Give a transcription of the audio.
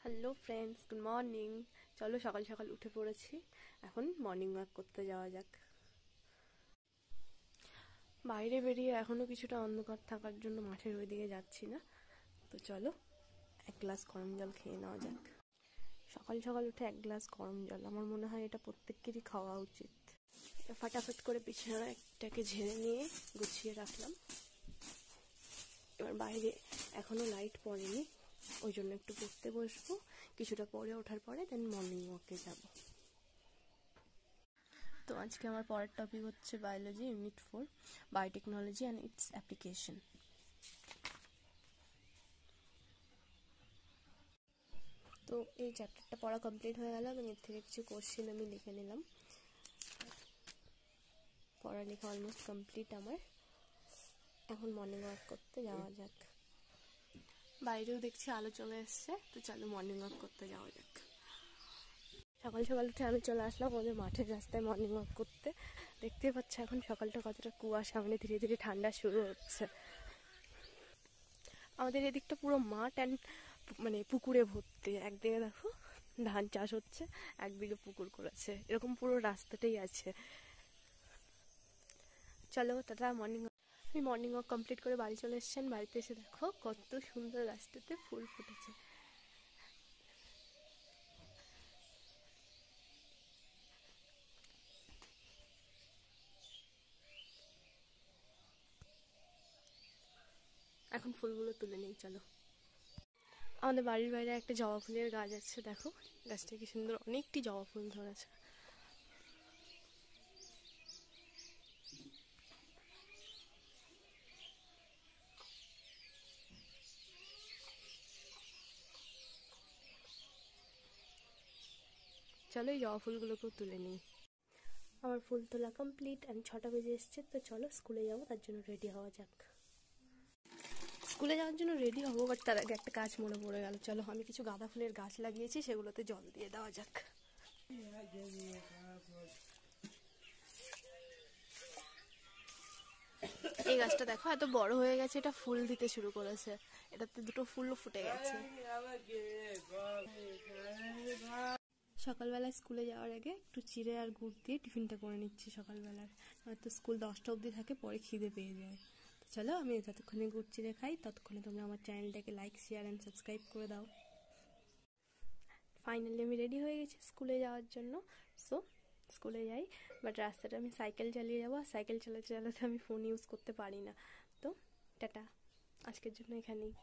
Hello friends, good morning. চলো সকাল সকাল উঠে পড়েছি, এখন মর্নিং ওয়াক করতে যাওয়া যাক। বাইরে বেরিয়ে এখনও কিছুটা অন্ধকার থাকার জন্য মাঠের ওই দিকে যাচ্ছি না। তো চলো এক গ্লাস গরম জল খেয়ে নেওয়া যাক। সকাল সকাল উঠে এক গ্লাস গরম জল, আমার মনে হয় এটা প্রত্যেকেরই খাওয়া উচিত। ফাটাফাট করে বিছানাটাকে ঝেড়ে নিয়ে গুছিয়ে রাখলাম। এবার বাইরে এখনো লাইট পড়েনি, ওই জন্য একটু পড়তে বসবো। কিছুটা পরে ওঠার পরে দেন মর্নিং ওয়াকে যাব। তো আজকে আমার পরের টপিক হচ্ছে biology unit 4, biotechnology and it's application. তো এই চ্যাপ্টারটা পড়া কমপ্লিট হয়ে গেল এবং এর থেকে কিছু কোশ্চেন আমি লিখে নিলাম। পড়ালেখা অলমোস্ট কমপ্লিট আমার। এখন মর্নিং ওয়াক করতে যাওয়া যাক। বাইরেও দেখছি আলো চলে এসছে, তো চলো মর্নিং ওয়াক করতে যাওয়া যাক। সকাল সকাল উঠে আমি চলে আসলাম আমাদের মাঠের রাস্তায় মর্নিং ওয়াক করতে। দেখতেই পাচ্ছ এখন সকালটা কতটা কুয়াশা, মানে ধীরে ধীরে ঠান্ডা শুরু হচ্ছে। আমাদের এদিকটা পুরো মাঠ অ্যান্ড মানে পুকুরে ভর্তি। একদিকে দেখো ধান চাষ হচ্ছে, একদিকে পুকুর করেছে, এরকম পুরো রাস্তাটাই আছে। চলো টাটা, মর্নিং ওয়াক। আমি মর্নিং ওয়াক কমপ্লিট করে বাড়ি চলে এসেছেন। বাড়িতে এসে দেখো কত সুন্দর গাছটাতে ফুল ফুটেছে। এখন ফুলগুলো তুলে নিই, চলো। আমাদের বাড়ির বাইরে একটা জবা ফুলের গাছ আছে, দেখো গাছটা কি সুন্দর, অনেকটি জবা ফুল ধরেছে। চলো এই জবা ফুলগুলোকেও তুলে নিই। আমার ফুল তোলা কমপ্লিট অ্যান্ড 6টা বেজে এসছে। তো চলো স্কুলে যাবো, তার জন্য রেডি হওয়া যাক। স্কুলে যাওয়ার জন্য রেডি হবো, বাট তার আগে একটা কাজ মনে পড়ে গেল। চলো আমি কিছু গাঁদা ফুলের গাছ লাগিয়েছি, সেগুলোতে জল দিয়ে দেওয়া যাক। এই গাছটা দেখো এত বড় হয়ে গেছে, এটা ফুল দিতে শুরু করেছে। এটাতে দুটো ফুলও ফুটে গেছে। সকালবেলা স্কুলে যাওয়ার আগে একটু চিড়ে আর গুড় দিয়ে টিফিনটা করে নিচ্ছি সকালবেলার। হয়তো স্কুল 10টা অবধি থাকে, পরে খিদে পেয়ে যায়। তো চলো আমি যতক্ষণে গুড় চিড়ে খাই ততক্ষণে তোমরা আমার চ্যানেলটাকে লাইক, শেয়ার অ্যান্ড সাবস্ক্রাইব করে দাও। ফাইনালি আমি রেডি হয়ে গেছি স্কুলে যাওয়ার জন্য। সো স্কুলে যাই, বাট রাস্তাটা আমি সাইকেল চালিয়ে যাবো, আর সাইকেল চালাতে চালাতে আমি ফোন ইউজ করতে পারি না। তো টাটা, আজকের জন্য এখানেই।